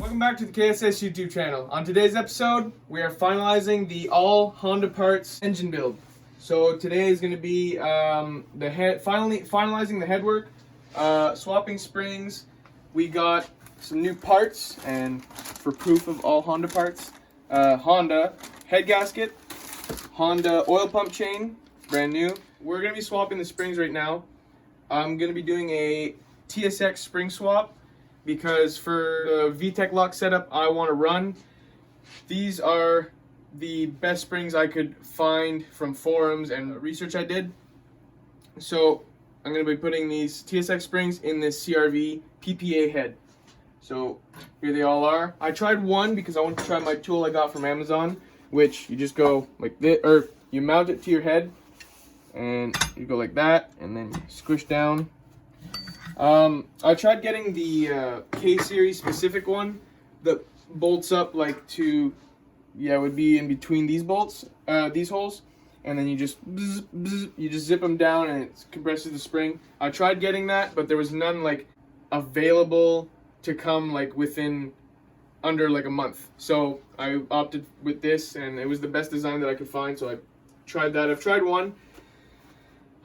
Welcome back to the KSS YouTube channel. On today's episode, we are finalizing the all Honda parts engine build. So today is going to be finalizing the headwork, swapping springs. We got some new parts, and for proof of all Honda parts, Honda head gasket, Honda oil pump chain, brand new. We're going to be swapping the springs right now. I'm going to be doing a TSX spring swap, because for the Vtec lock setup I want to run, these are the best springs I could find from forums and research I did. So I'm going to be putting these TSX springs in this CRV PPA head. So here they all are. I tried one because I wanted to try my tool I got from Amazon, which you just go like this, or you mount it to your head and you go like that and then you squish down. I tried getting the K series specific one that bolts up like to, it would be in between these bolts, these holes, and then you just zip them down and it compresses the spring. I tried getting that, but there was none like available to come like within under like a month. So I opted with this, and it was the best design that I could find. So I tried that. I've tried one.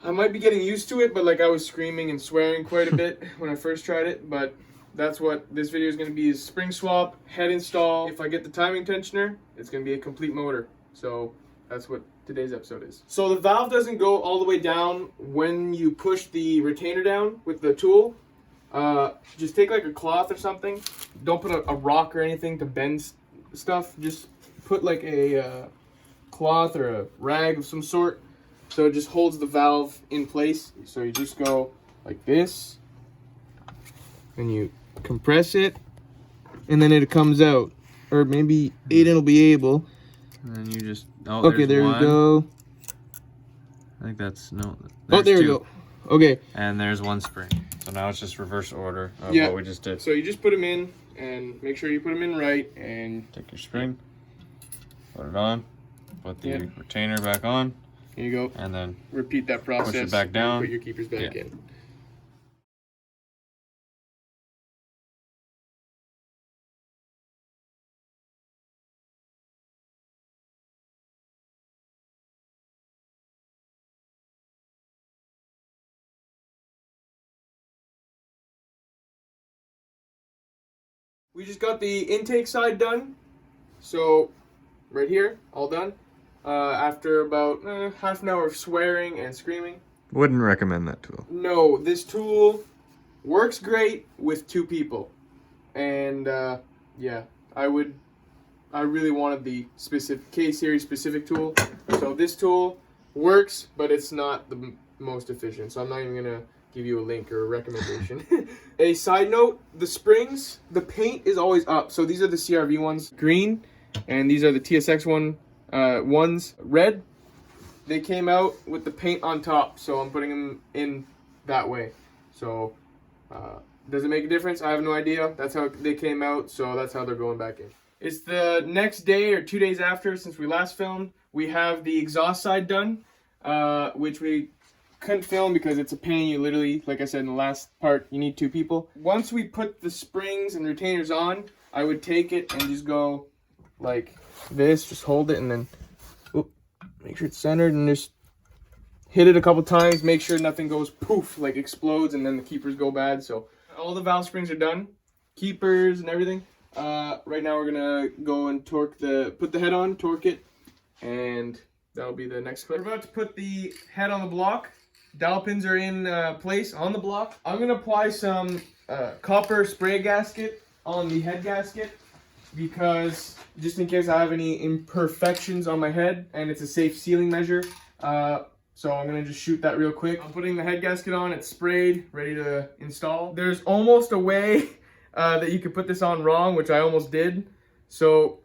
I might be getting used to it, but like I was screaming and swearing quite a bit when I first tried it. But that's what this video is going to be, is spring swap, head install. If I get the timing tensioner, it's going to be a complete motor. So that's what today's episode is. So the valve doesn't go all the way down when you push the retainer down with the tool. Just take like a cloth or something. Don't put a rock or anything to bend stuff. Just put like a cloth or a rag of some sort, so it just holds the valve in place. So you just go like this, and you compress it, and then it comes out. Or maybe Aiden will be able. And then you just, okay, there we go. I think that's, no. Oh, there we go. Okay. And there's one spring. So now it's just reverse order of what we just did. So you just put them in, and make sure you put them in right, and take your spring, put it on, put the retainer back on. Here you go. And then repeat that process. Push it back down. Put your keepers back in. We just got the intake side done. So right here, all done. After about half an hour of swearing and screaming. Wouldn't recommend that tool. No, this tool works great with two people. And yeah, I really wanted the specific K-series specific tool. So this tool works, but it's not the most efficient. So I'm not even going to give you a link or a recommendation. A side note, the springs, the paint is always up. So these are the CRV ones, green, and these are the TSX ones, red. They came out with the paint on top, so I'm putting them in that way. So does it make a difference? I have no idea. That's how they came out, so that's how they're going back in. It's the next day or 2 days after since we last filmed. We have the exhaust side done, which we couldn't film because it's a pain. You literally, like I said in the last part, you need two people. Once we put the springs and retainers on, I would take it and just go like this, just hold it, and then make sure it's centered, and just hit it a couple times, make sure nothing goes poof, like explodes, and then the keepers go bad. So all the valve springs are done, keepers and everything. Right now we're gonna go and put the head on, torque it, and that'll be the next clip. We're about to put the head on the block. Dowel pins are in place on the block. I'm gonna apply some copper spray gasket on the head gasket, because just in case I have any imperfections on my head, and it's a safe sealing measure. So I'm gonna just shoot that real quick. I'm putting the head gasket on, it's sprayed, ready to install. There's almost a way that you could put this on wrong, which I almost did. So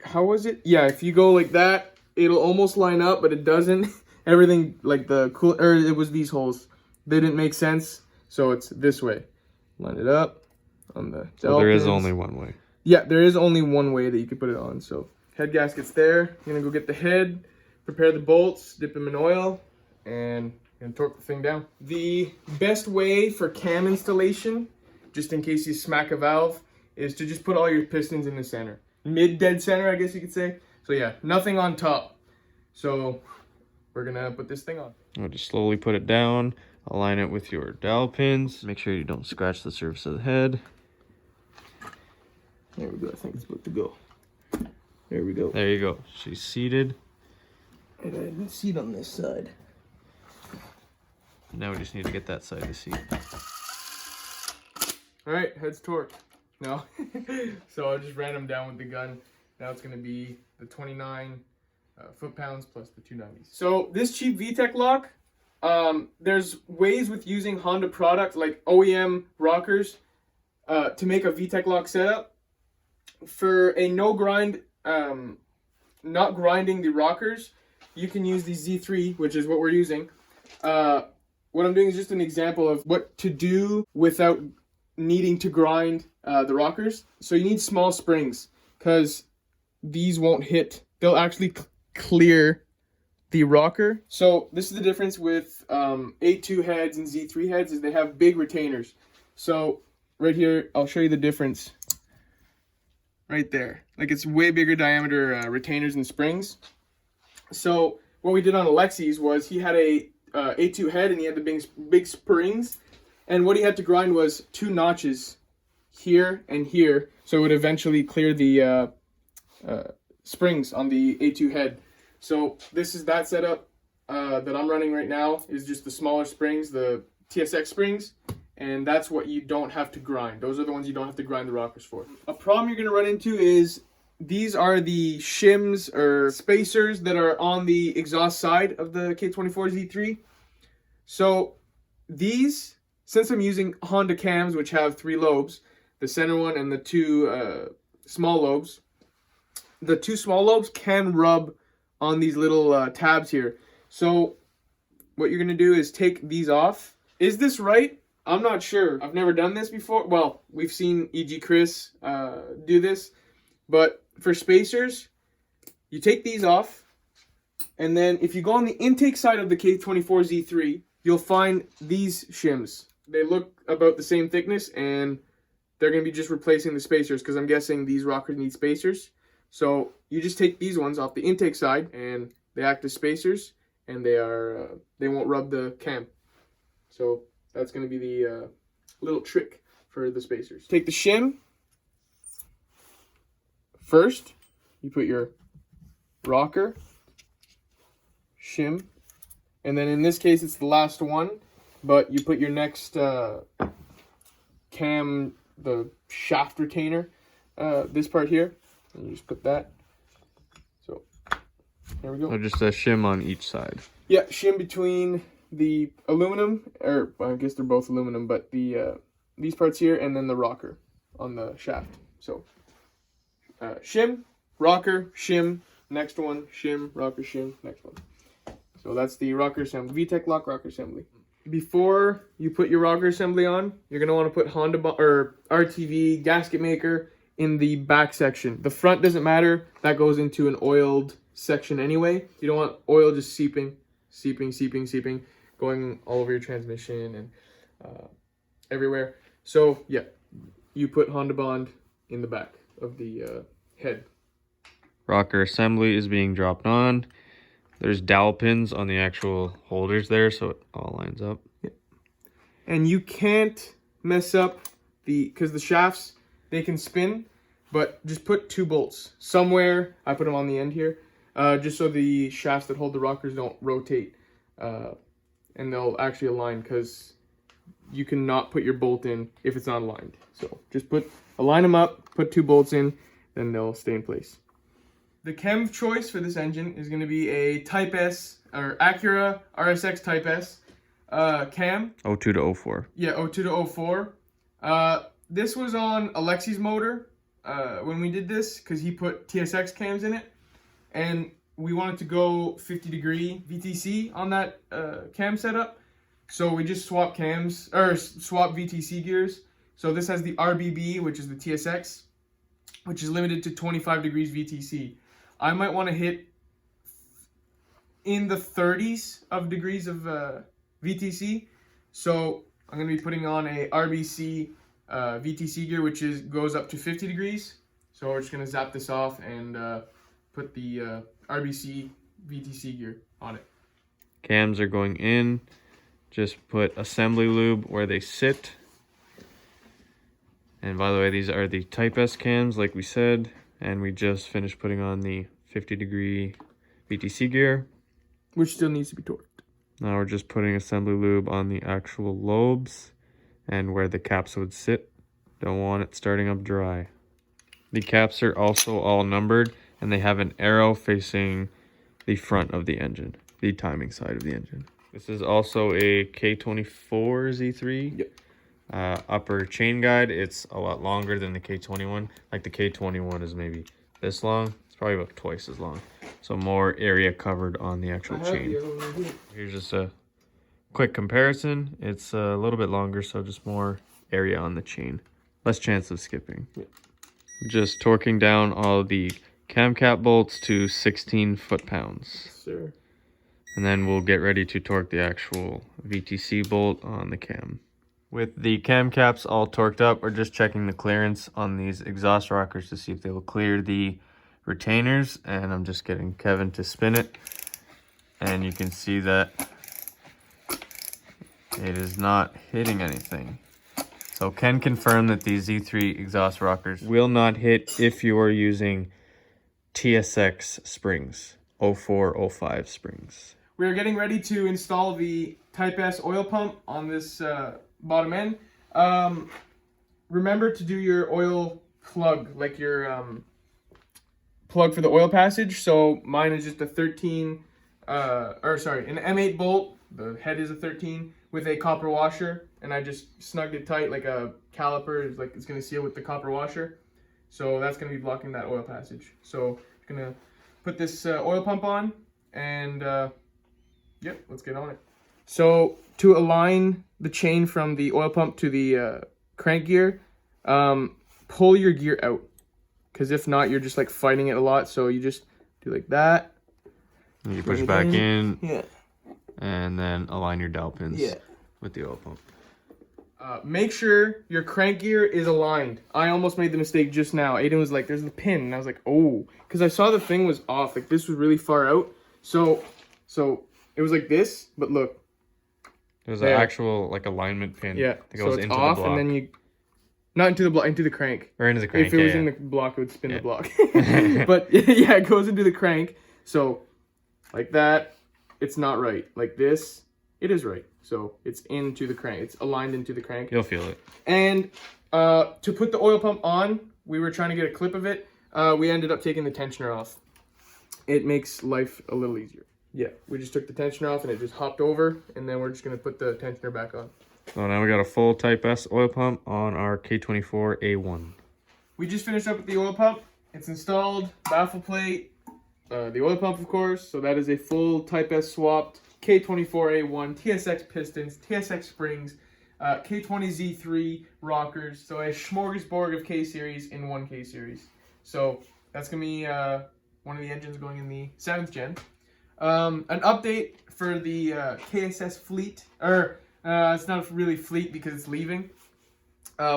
how was it? Yeah, if you go like that, it'll almost line up, but it doesn't. Everything like it was these holes. They didn't make sense, so it's this way. Line it up on the So there is only one way. Yeah, there is only one way that you can put it on. So head gasket's there. I'm gonna go get the head, prepare the bolts, dip them in oil, and torque the thing down. The best way for cam installation, just in case you smack a valve, is to just put all your pistons in the center. Mid-dead center, I guess you could say. So yeah, nothing on top. So we're gonna put this thing on. I'll just slowly put it down, align it with your dowel pins. Make sure you don't scratch the surface of the head. There we go, I think it's about to go. There we go. There you go. She's seated. And I have a seat on this side. Now we just need to get that side to seat. All right, head's torque. No. So I just ran them down with the gun. Now it's gonna be the 29 foot-pounds plus the 290s. So this cheap Vtec lock, there's ways with using Honda products like OEM rockers to make a Vtec lock setup. For a no grind, not grinding the rockers, you can use the Z3, which is what we're using. What I'm doing is just an example of what to do without needing to grind the rockers. So you need small springs because these won't hit. They'll actually clear the rocker. So this is the difference with A2 heads and Z3 heads, is they have big retainers. So right here, I'll show you the difference. Right there, like it's way bigger diameter retainers and springs. So what we did on Alexi's was he had a A2 head and he had the big springs, and what he had to grind was 2 notches here and here, so it would eventually clear the springs on the A2 head. So this is that setup that I'm running right now, is just the smaller springs, the TSX springs. And that's what you don't have to grind. Those are the ones you don't have to grind the rockers for. A problem you're gonna run into is these are the shims or spacers that are on the exhaust side of the K24 Z3. So these, since I'm using Honda cams, which have 3 lobes, the center one and the 2 small lobes, the 2 small lobes can rub on these little tabs here. So what you're gonna do is take these off. Is this right? I'm not sure. I've never done this before. Well, we've seen E.G. Chris do this. But for spacers, you take these off. And then if you go on the intake side of the K24 Z3, you'll find these shims. They look about the same thickness, and they're going to be just replacing the spacers, because I'm guessing these rockers need spacers. So you just take these ones off the intake side, and they act as spacers, and they won't rub the cam. So that's going to be the little trick for the spacers. Take the shim. First, you put your rocker, shim, and then in this case it's the last one, but you put your next cam, the shaft retainer, this part here, and you just put that. So, there we go. So just a shim on each side. Yeah, shim between the aluminum, or I guess they're both aluminum, but the these parts here, and then the rocker on the shaft. So shim, rocker, shim, next one, shim, rocker, shim, next one. So that's the rocker assembly, Vtec lock rocker assembly. Before you put your rocker assembly on, you're gonna want to put Honda or RTV gasket maker in the back section. The front doesn't matter; that goes into an oiled section anyway. You don't want oil just seeping, going all over your transmission and everywhere. So yeah, you put Honda Bond in the back of the head. Rocker assembly is being dropped on. There's dowel pins on the actual holders there, so it all lines up. Yeah. And you can't mess up because the shafts, they can spin, but just put 2 bolts somewhere. I put them on the end here, just so the shafts that hold the rockers don't rotate. And they'll actually align, because you cannot put your bolt in if it's not aligned. So just align them up, put 2 bolts in, then they'll stay in place. The chem choice for this engine is going to be a Type S, or Acura RSX Type S cam. 02 to 04. Yeah, 02 to 04. This was on Alexi's motor when we did this, because he put TSX cams in it. And we wanted to go 50-degree VTC on that cam setup. So we just swapped cams, or swap VTC gears. So this has the RBB, which is the TSX, which is limited to 25 degrees VTC. I might want to hit in the 30s of degrees of VTC. So I'm going to be putting on a RBC VTC gear, which goes up to 50 degrees. So we're just gonna zap this off and put the RBC VTC gear on it. Cams are going in. Just put assembly lube where they sit. And by the way, these are the Type S cams, like we said. And we just finished putting on the 50-degree VTC gear. Which still needs to be torqued. Now we're just putting assembly lube on the actual lobes and where the caps would sit. Don't want it starting up dry. The caps are also all numbered, and they have an arrow facing the front of the engine, the timing side of the engine. This is also a K24 Z3. Yep. Upper chain guide. It's a lot longer than the K21. Like the K21 is maybe this long. It's probably about twice as long. So more area covered on the actual chain. Here's just a quick comparison. It's a little bit longer, so just more area on the chain. Less chance of skipping. Yep. Just torquing down all the cam cap bolts to 16 foot-pounds. Sir. And then we'll get ready to torque the actual VTC bolt on the cam. With the cam caps all torqued up, we're just checking the clearance on these exhaust rockers to see if they will clear the retainers. And I'm just getting Kevin to spin it. And you can see that it is not hitting anything. So can confirm that these Z3 exhaust rockers will not hit if you are using TSX springs, 0405 springs. We're getting ready to install the Type S oil pump on this bottom end. Remember to do your oil plug, like your plug for the oil passage. So mine is just a 13, an M8 bolt. The head is a 13 with a copper washer, and I just snugged it tight like a caliper. It's like it's gonna seal with the copper washer. So that's gonna be blocking that oil passage. So I'm gonna put this oil pump on, and yep, let's get on it. So to align the chain from the oil pump to the crank gear, pull your gear out, because if not, you're just like fighting it a lot. So you just do like that. And you push back in. Yeah. And then align your dowel pins with the oil pump. Make sure your crank gear is aligned. I almost made the mistake just now. Aiden was like, there's the pin. And I was like, oh. Because I saw the thing was off. Like, this was really far out. So it was like this, but look. There's an actual, like, alignment pin that goes into off, the block. And then you... Not into the block, into the crank. Or into the crank, If it was in the block, it would spin the block. But, yeah, it goes into the crank. So, like that. It's not right. Like this, it is right. So it's into the crank. It's aligned into the crank. You'll feel it. And to put the oil pump on, we were trying to get a clip of it. We ended up taking the tensioner off. It makes life a little easier. Yeah, we just took the tensioner off and it just hopped over. And then we're just going to put the tensioner back on. So now we got a full Type S oil pump on our K24 A1. We just finished up with the oil pump. It's installed, baffle plate. The oil pump, of course, so that is a full Type S swapped K24A1, TSX pistons, TSX springs, K20Z3 rockers, so a smorgasbord of K-series in one K-series. So that's going to be one of the engines going in the 7th gen. An update for the KSS fleet, or it's not really fleet because it's leaving.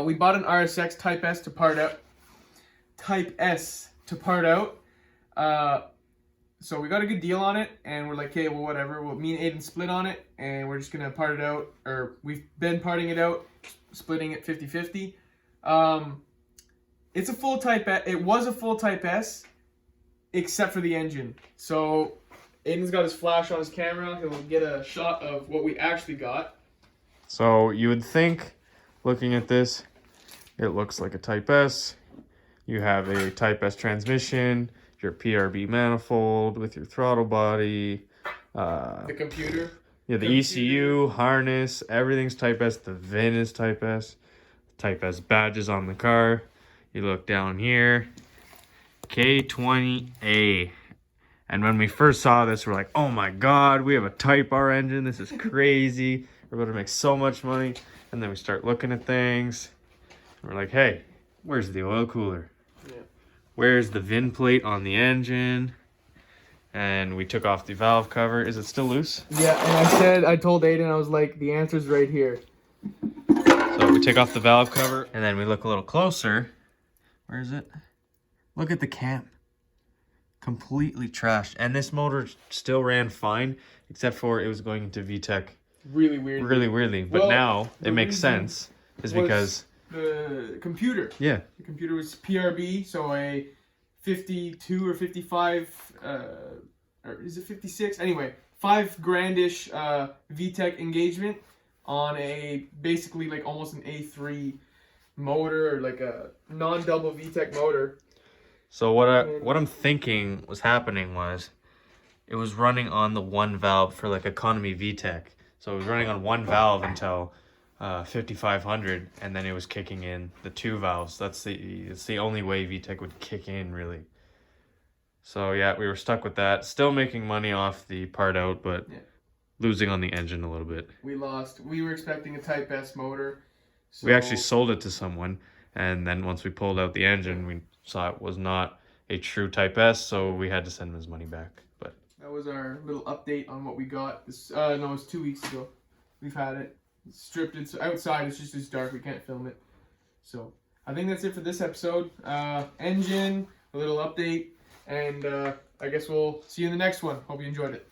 We bought an RSX Type S to part out. So we got a good deal on it, and we're like, hey, well, whatever. Well, me and Aiden split on it, and we're just going to part it out, or we've been parting it out, splitting it 50-50. It's a full Type S. It was a full Type S, except for the engine. So Aiden's got his flash on his camera. He'll get a shot of what we actually got. So you would think, looking at this, it looks like a Type S. You have a Type S transmission, your PRB manifold with your throttle body, The computer. Yeah, the ECU, harness, everything's Type S. The VIN is Type S. Type S badges on the car. You look down here, K20A. And when we first saw this, we're like, oh my God, we have a Type R engine. This is crazy. We're about to make so much money. And then we start looking at things. And we're like, hey, where's the oil cooler? Yeah. Where's the VIN plate on the engine? And we took off the valve cover. Is it still loose? Yeah, and I told Aiden, I was like, the answer's right here. So we take off the valve cover, and then we look a little closer. Where is it? Look at the cam. Completely trashed. And this motor still ran fine, except for it was going into Vtec Really weird. really weirdly. But Well, now the it makes reason sense, is because the computer. yeah, The computer was PRB, so a 52 or 55, or is it 56? Anyway, $5,000-ish VTEC engagement on a basically like almost an A3 motor, or like a non-double VTEC motor. so what I'm thinking was happening was it was running on the one valve for like economy VTEC. So it was running on one valve until 5500, and then it was kicking in the two valves. It's the only way VTEC would kick in, really. So yeah, we were stuck with that. Still making money off the part out, but Yeah. losing on the engine a little bit. We lost. We were expecting a Type S motor. So We actually sold it to someone, and then once we pulled out the engine, we saw it was not a true Type S, so we had to send him his money back. But that was our little update on what we got. This no, it was 2 weeks ago. We've had it. It's stripped. It's outside. It's just dark. We can't film it. So I think that's it for this episode. Engine, a little update, and I guess we'll see you in the next one. Hope you enjoyed it.